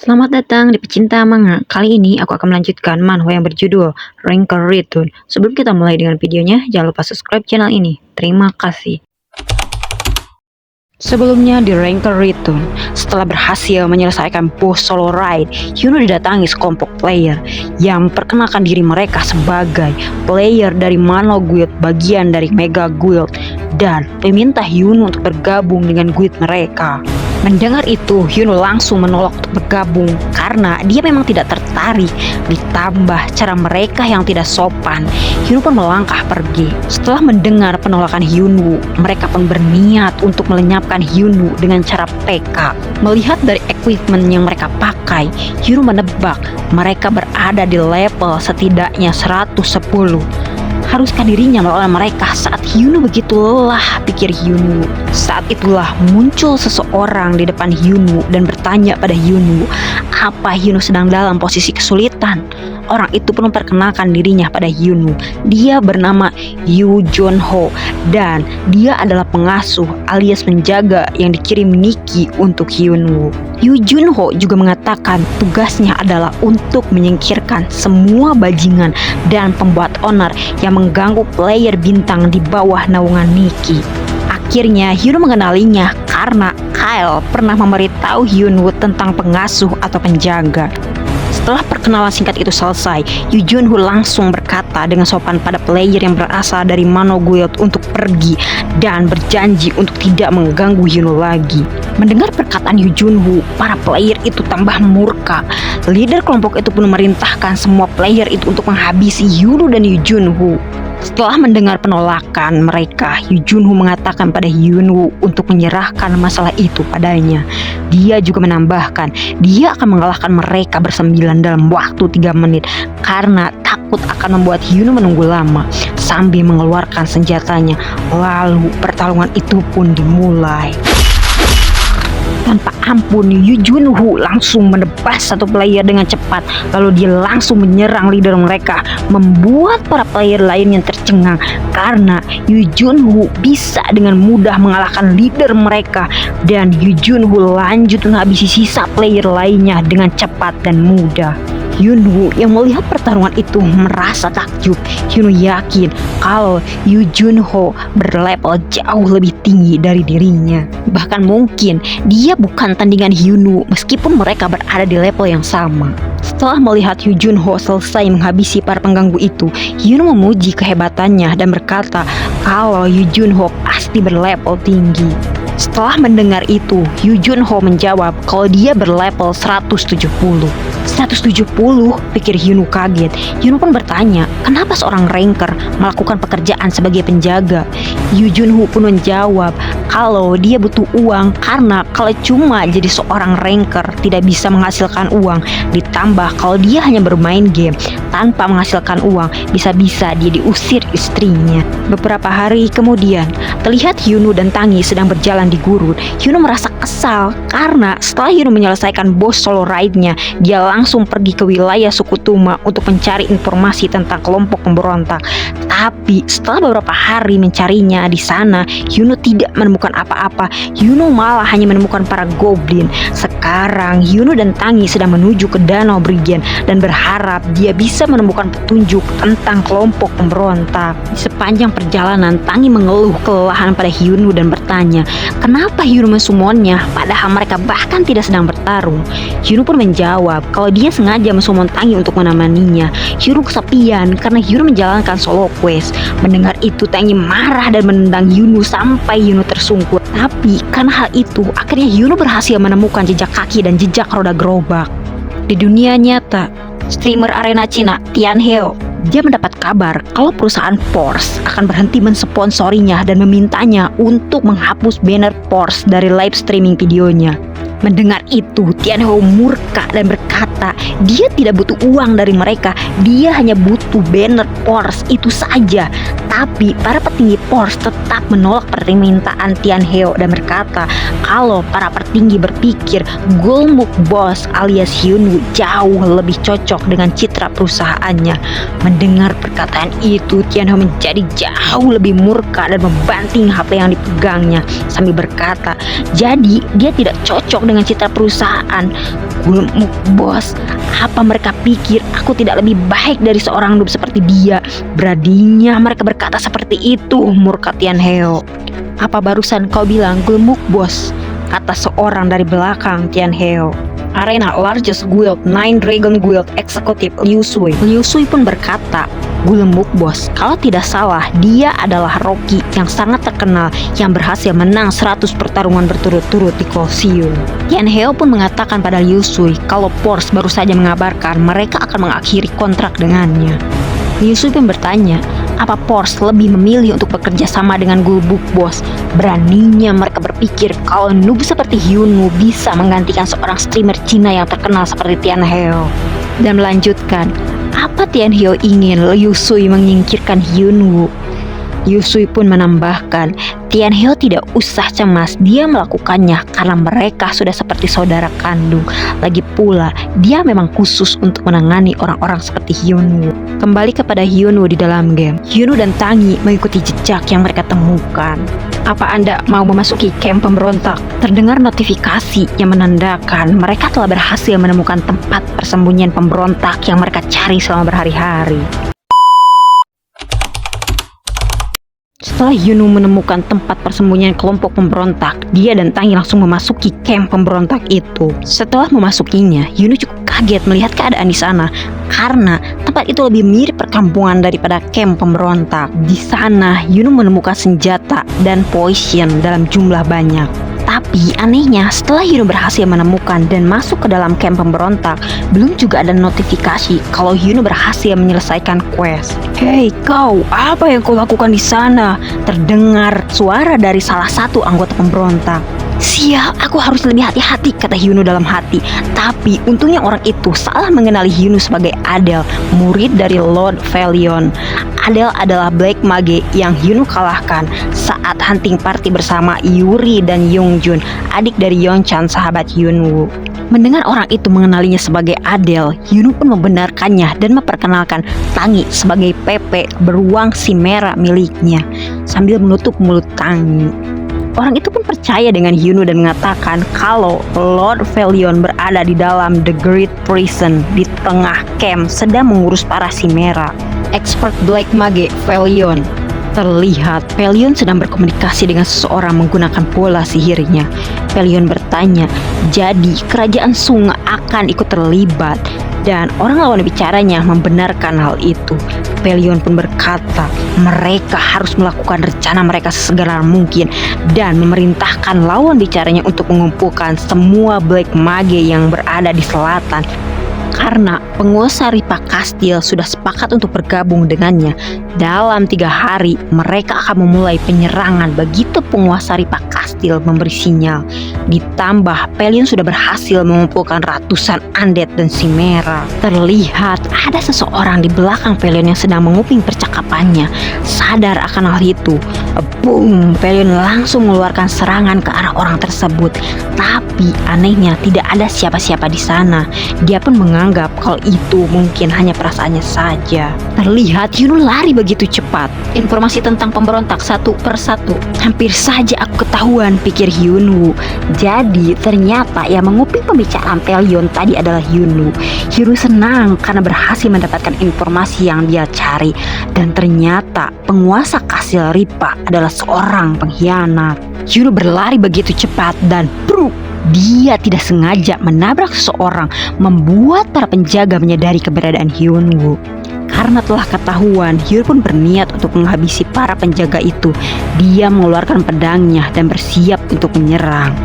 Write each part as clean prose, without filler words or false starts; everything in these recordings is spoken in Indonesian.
Selamat datang di pecinta manga. Kali ini aku akan melanjutkan manhwa yang berjudul Ranker Return. Sebelum kita mulai dengan videonya, jangan lupa subscribe channel ini. Terima kasih. Sebelumnya di Ranker Return, setelah berhasil menyelesaikan boss solo raid, Yuno didatangi sekelompok player yang memperkenalkan diri mereka sebagai player dari Mano Guild, bagian dari Mega Guild, dan meminta Yuno untuk bergabung dengan guild mereka. Mendengar itu, Yuno langsung menolak untuk bergabung karena dia memang tidak tertarik. Ditambah cara mereka yang tidak sopan, Yuno pun melangkah pergi. Setelah mendengar penolakan Yuno, mereka pun berniat untuk melenyapkan Yuno dengan cara PK. Melihat dari equipment yang mereka pakai, Yuno menebak mereka berada di level setidaknya 110. Haruskah dirinya melawan mereka saat Yuno begitu lelah, pikir Yuno. Saat itulah muncul seseorang di depan Yuno dan bertanya pada Yuno, apa Yuno sedang dalam posisi kesulitan. Orang itu pun memperkenalkan dirinya pada Yuno. Dia bernama Yu Junho dan dia adalah pengasuh alias penjaga yang dikirim Nikki untuk Yuno. Yu Junho juga mengatakan tugasnya adalah untuk menyingkirkan semua bajingan dan pembuat onar yang mengganggu player bintang di bawah naungan Nikki. Akhirnya Yuno mengenalinya karena Kyle pernah memberitahu Yuno tentang pengasuh atau penjaga. Setelah perkenalan singkat itu selesai, Yu Junho langsung berkata dengan sopan pada player yang berasal dari Mano Guild untuk pergi dan berjanji untuk tidak mengganggu Yuno lagi. Mendengar perkataan Yu Junho, para player itu tambah murka. Leader kelompok itu pun memerintahkan semua player itu untuk menghabisi Yuno dan Yu Junho. Setelah mendengar penolakan mereka, Yu Junho mengatakan pada Yuno untuk menyerahkan masalah itu padanya. Dia juga menambahkan, dia akan mengalahkan mereka bersembilan dalam waktu 3 menit karena takut akan membuat Yuno menunggu lama. Sambil mengeluarkan senjatanya, lalu pertarungan itu pun dimulai. Tanpa ampun, Yu Junho langsung menebas satu player dengan cepat. Lalu dia langsung menyerang leader mereka, membuat para player lainnya tercengang karena Yu Junho bisa dengan mudah mengalahkan leader mereka. Dan Yu Junho lanjut menghabisi sisa player lainnya dengan cepat dan mudah. Yuno yang melihat pertarungan itu merasa takjub. Yuno yakin kalau Yu Junho berlevel jauh lebih tinggi dari dirinya. Bahkan mungkin dia bukan tandingan Yuno meskipun mereka berada di level yang sama. Setelah melihat Yu Junho selesai menghabisi para pengganggu itu, Yuno memuji kehebatannya dan berkata kalau Yu Junho pasti berlevel tinggi. Setelah mendengar itu, Yu Junho menjawab kalau dia berlevel 170. 170, pikir Yuno kaget. Yuno pun bertanya, kenapa seorang ranker melakukan pekerjaan sebagai penjaga? Yu Junho pun menjawab kalau dia butuh uang karena kalau cuma jadi seorang ranker tidak bisa menghasilkan uang. Ditambah kalau dia hanya bermain game tanpa menghasilkan uang, bisa-bisa dia diusir istrinya. Beberapa hari kemudian, terlihat Yuno dan Tangi sedang berjalan di gurun. Yuno merasa kesal karena setelah Yuno menyelesaikan boss solo raidnya, dia langsung pergi ke wilayah suku Tuma untuk mencari informasi tentang kelompok pemberontak. Tapi setelah beberapa hari mencarinya di sana, Yuno tidak menemukan apa-apa. Yuno malah hanya menemukan para goblin. Sekarang Yuno dan Tangi sedang menuju ke Danau Brigen dan berharap dia bisa menemukan petunjuk tentang kelompok pemberontak. Di sepanjang perjalanan, Tangi mengeluh kelelahan pada Yuno dan bertanya, kenapa Yuno mensummonnya padahal mereka bahkan tidak sedang bertarung. Yuno pun menjawab kalau dia sengaja mensummon Tangi untuk menemaninya. Yuno kesepian karena Yuno menjalankan solo quest. Mendengar itu, Tangi marah dan menendang Yuno sampai Yuno tersungkur. Tapi karena hal itu, akhirnya Yuno berhasil menemukan jejak kaki dan jejak roda gerobak. Di dunia nyata, streamer arena Cina Tian Heo, dia mendapat kabar kalau perusahaan Porsche akan berhenti mensponsorinya dan memintanya untuk menghapus banner Porsche dari live streaming videonya. Mendengar itu, Tian Heo murka dan berkata dia tidak butuh uang dari mereka, dia hanya butuh banner Porsche itu saja. Tapi para petinggi Pors tetap menolak permintaan Tian Heo dan berkata kalau para petinggi berpikir Gulmuk Boss alias Hyunwoo jauh lebih cocok dengan citra perusahaannya. Mendengar perkataan itu, Tian Heo menjadi jauh lebih murka dan membanting HP yang dipegangnya sambil berkata, jadi dia tidak cocok dengan citra perusahaan. Gulmuk Boss, apa mereka pikir aku tidak lebih baik dari seorang noob seperti dia? Beraninya mereka berkata seperti itu, murka Tian Heo. Apa barusan kau bilang Gulmuk Boss? Kata seorang dari belakang Tian Heo. Arena Largest Guild, Nine Dragon Guild Eksekutif Liu Sui. Liu Sui pun berkata, Gulmuk Boss, kalau tidak salah dia adalah Rocky yang sangat terkenal yang berhasil menang 100 pertarungan berturut-turut di Colosseum. Tian Heo pun mengatakan pada Liu Sui kalau Pors baru saja mengabarkan mereka akan mengakhiri kontrak dengannya. Liu Sui pun bertanya, apa Pors lebih memilih untuk bekerja sama dengan Gulmuk Boss? Beraninya mereka berpikir kalau noob seperti Hyunwoo bisa menggantikan seorang streamer Cina yang terkenal seperti Tian Heo. Dan melanjutkan, apa Tian Heo ingin Liu Sui menyingkirkan Hyunwoo? Liu Sui pun menambahkan, Tian Heo tidak usah cemas, dia melakukannya karena mereka sudah seperti saudara kandung. Lagi pula, dia memang khusus untuk menangani orang-orang seperti Hyunwoo. Kembali kepada Hyunwoo di dalam game, Hyunwoo dan Tangi mengikuti jejak yang mereka temukan. Apa Anda mau memasuki camp pemberontak? Terdengar notifikasi yang menandakan mereka telah berhasil menemukan tempat persembunyian pemberontak yang mereka cari selama berhari-hari. Setelah Hyunwoo menemukan tempat persembunyian kelompok pemberontak, dia dan Tangi langsung memasuki camp pemberontak itu. Setelah memasukinya, Hyunwoo cukup kaget melihat keadaan di sana karena tempat itu lebih mirip perkampungan daripada camp pemberontak. Di sana, Hyunwoo menemukan senjata dan poison dalam jumlah banyak. Tapi anehnya, setelah Hyunwoo berhasil menemukan dan masuk ke dalam camp pemberontak, belum juga ada notifikasi kalau Hyunwoo berhasil menyelesaikan quest. Hei kau, apa yang kau lakukan di sana? Terdengar suara dari salah satu anggota pemberontak. Sial, aku harus lebih hati-hati, kata Hyunwoo dalam hati. Tapi untungnya orang itu salah mengenali Hyunwoo sebagai Adele, murid dari Lord Valion. Adele adalah Black Mage yang Hyunwoo kalahkan saat hunting party bersama Yuri dan Youngjun, adik dari Yeonchan, sahabat Hyunwoo. Mendengar orang itu mengenalinya sebagai Adele, Hyunwoo pun membenarkannya dan memperkenalkan Tangi sebagai Pepe beruang si merah miliknya sambil menutup mulut Tangi. Orang itu pun percaya dengan Hyunwoo dan mengatakan kalau Lord Valion berada di dalam The Great Prison di tengah camp sedang mengurus para Chimera. Expert Black Mage Valion. Terlihat Valion sedang berkomunikasi dengan seseorang menggunakan bola sihirnya. Valion bertanya, jadi kerajaan Sung akan ikut terlibat? Dan orang lawan bicaranya membenarkan hal itu. Valion pun berkata, mereka harus melakukan rencana mereka sesegera mungkin dan memerintahkan lawan bicaranya untuk mengumpulkan semua Black Mage yang berada di selatan. Karena penguasa Ripa Kastil sudah sepakat untuk bergabung dengannya, dalam 3 hari mereka akan memulai penyerangan begitu penguasa Ripa Kastil memberi sinyal. Ditambah Valion sudah berhasil mengumpulkan ratusan undead dan Chimera. Terlihat ada seseorang di belakang Valion yang sedang menguping percakapannya. Sadar akan hal itu, boom, Valion langsung mengeluarkan serangan ke arah orang tersebut. Tapi anehnya tidak ada siapa-siapa di sana. Dia pun menganggap kalau itu mungkin hanya perasaannya saja. Terlihat Hyunwoo lari begitu cepat. Informasi tentang pemberontak satu persatu. Hampir saja aku ketahuan, pikir Hyunwoo. Jadi ternyata yang menguping pembicaraan Valion tadi adalah Hyunwoo. Hyunwoo senang karena berhasil mendapatkan informasi yang dia cari. Dan ternyata penguasa Kastil Ripa adalah seorang pengkhianat. Hyunwoo berlari begitu cepat dan dia tidak sengaja menabrak seseorang, membuat para penjaga menyadari keberadaan Hyunwoo. Karena telah ketahuan, Hyunwoo pun berniat untuk menghabisi para penjaga itu. Dia mengeluarkan pedangnya dan bersiap untuk menyerang.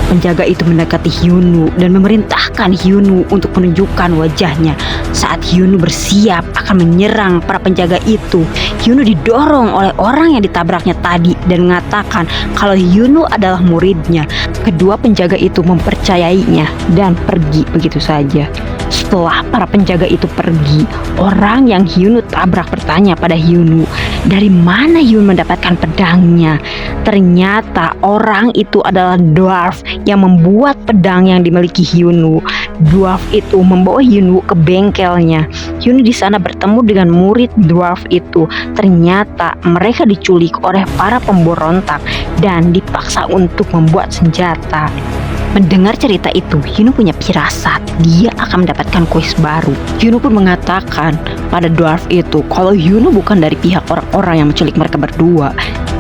Penjaga itu mendekati Hyunwoo dan memerintahkan Hyunwoo untuk menunjukkan wajahnya. Saat Hyunwoo bersiap akan menyerang para penjaga itu, Hyunwoo didorong oleh orang yang ditabraknya tadi dan mengatakan kalau Hyunwoo adalah muridnya. Kedua penjaga itu mempercayainya dan pergi begitu saja. Setelah para penjaga itu pergi, orang yang Hyunwoo tabrak bertanya pada Hyunwoo, Dari mana Hyun mendapatkan pedangnya? Ternyata orang itu adalah dwarf yang membuat pedang yang dimiliki Hyunwoo. Dwarf itu membawa Hyunwoo ke bengkelnya. Hyunwoo di sana bertemu dengan murid dwarf itu. Ternyata mereka diculik oleh para pemberontak dan dipaksa untuk membuat senjata. Mendengar cerita itu, Hyunwoo punya firasat dia akan mendapatkan quest baru. Hyunwoo pun mengatakan pada dwarf itu kalau Hyunwoo bukan dari pihak orang-orang yang menculik mereka berdua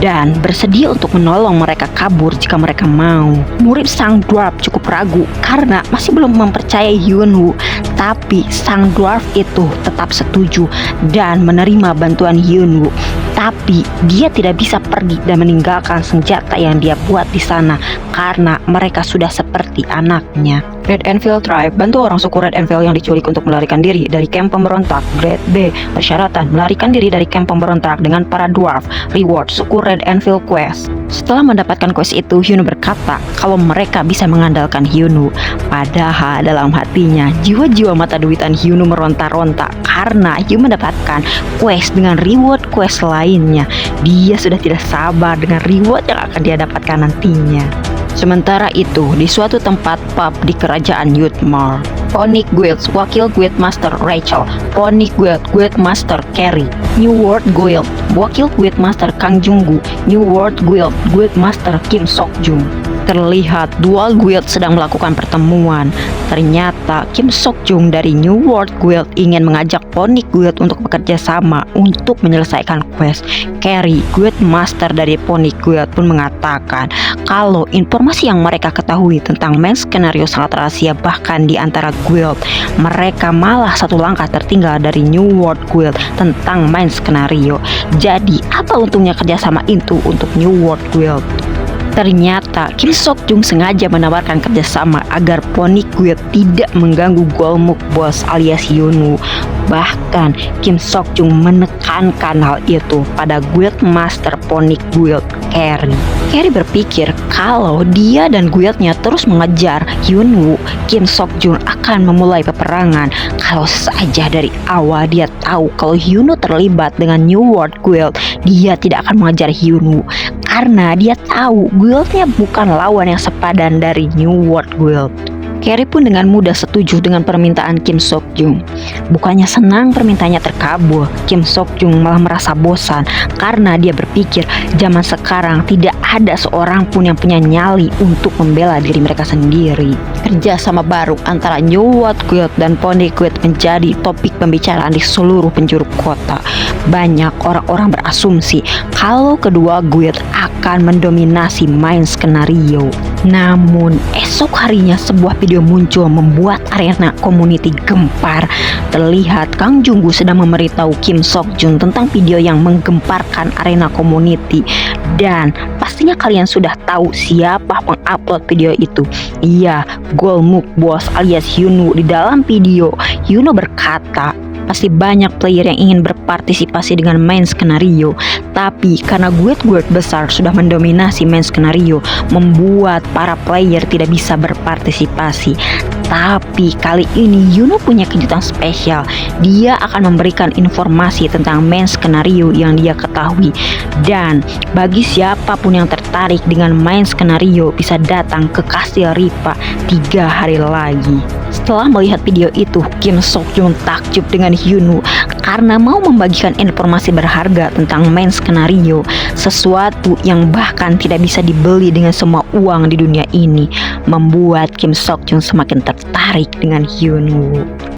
dan bersedia untuk menolong mereka kabur jika mereka mau. Murid sang dwarf cukup ragu karena masih belum mempercayai Hyunwoo, tapi sang dwarf itu tetap setuju dan menerima bantuan Hyunwoo. Tapi dia tidak bisa pergi dan meninggalkan senjata yang dia buat di sana karena mereka sudah seperti anaknya. Red Enfield Tribe bantu orang suku Red Enfield yang diculik untuk melarikan diri dari kamp pemberontak. Grade B, persyaratan melarikan diri dari kamp pemberontak dengan para dwarf. Reward suku Red Enfield Quest. Setelah mendapatkan quest itu, Hyunwoo berkata kalau mereka bisa mengandalkan Hyunwoo. Padahal dalam hatinya, jiwa-jiwa mata duitan Hyunwoo meronta-ronta karena Hyunwoo mendapatkan quest dengan reward quest lainnya. Dia sudah tidak sabar dengan reward yang akan dia dapatkan nantinya. Sementara itu, di suatu tempat pub di kerajaan Yutmar, Ponic Guild, Wakil Guild Master Rachel, Ponic Guild, Guild Master Carrie, New World Guild, Wakil Guild Master Kang Junggu, New World Guild, Guild Master Kim Sok Jung. Terlihat dua guild sedang melakukan pertemuan. Ternyata Kim Sok Jung dari New World Guild ingin mengajak Ponic Guild untuk bekerja sama untuk menyelesaikan quest. Carrie, Guild Master dari Ponic Guild pun mengatakan kalau informasi yang mereka ketahui tentang main skenario sangat rahasia, bahkan di antara guild mereka malah satu langkah tertinggal dari New World Guild tentang main skenario. Jadi apa untungnya kerjasama itu untuk New World Guild? Ternyata Kim Sok Jung sengaja menawarkan kerjasama agar Ponic Guild tidak mengganggu Golmuk Boss alias Hyunwoo. Bahkan Kim Sok Jung menekankan hal itu pada Guild Master Ponic Guild, Carrie. Carrie berpikir kalau dia dan guildnya terus mengejar Hyunwoo, Kim Sok Jung akan memulai peperangan. Kalau saja dari awal dia tahu kalau Hyunwoo terlibat dengan New World Guild, dia tidak akan mengejar Hyunwoo karena dia tahu guildnya bukan lawan yang sepadan dari New World Guild. Carrie pun dengan mudah setuju dengan permintaan Kim Sok Jung. Bukannya senang permintaannya terkabul, Kim Sok Jung malah merasa bosan karena dia berpikir zaman sekarang tidak ada seorang pun yang punya nyali untuk membela diri mereka sendiri. Kerja sama baru antara New World Guild dan Ponic Guild menjadi topik pembicaraan di seluruh penjuru kota. Banyak orang-orang berasumsi kalau kedua guild akan mendominasi main skenario. Namun esok harinya sebuah video muncul membuat arena community gempar. Terlihat Kang Junggu sedang memberitahu Kim Sok Jung tentang video yang menggemparkan arena community. Dan pastinya kalian sudah tahu siapa pengupload video itu. Iya, Golmuk Boss alias Hyunwoo. Di dalam video, Hyunwoo berkata pasti banyak player yang ingin berpartisipasi dengan main skenario, tapi karena guild-guild besar sudah mendominasi main skenario, membuat para player tidak bisa berpartisipasi. Tapi kali ini Hyunwoo punya kejutan spesial. Dia akan memberikan informasi tentang main skenario yang dia ketahui. Dan bagi siapapun yang tertarik dengan main skenario bisa datang ke Kastil Ripa 3 hari lagi. Setelah melihat video itu, Kim Sok Jung takjub dengan Hyunwoo karena mau membagikan informasi berharga tentang main skenario, sesuatu yang bahkan tidak bisa dibeli dengan semua uang di dunia ini, membuat Kim Sok Jung semakin tertarik dengan Hyunwoo.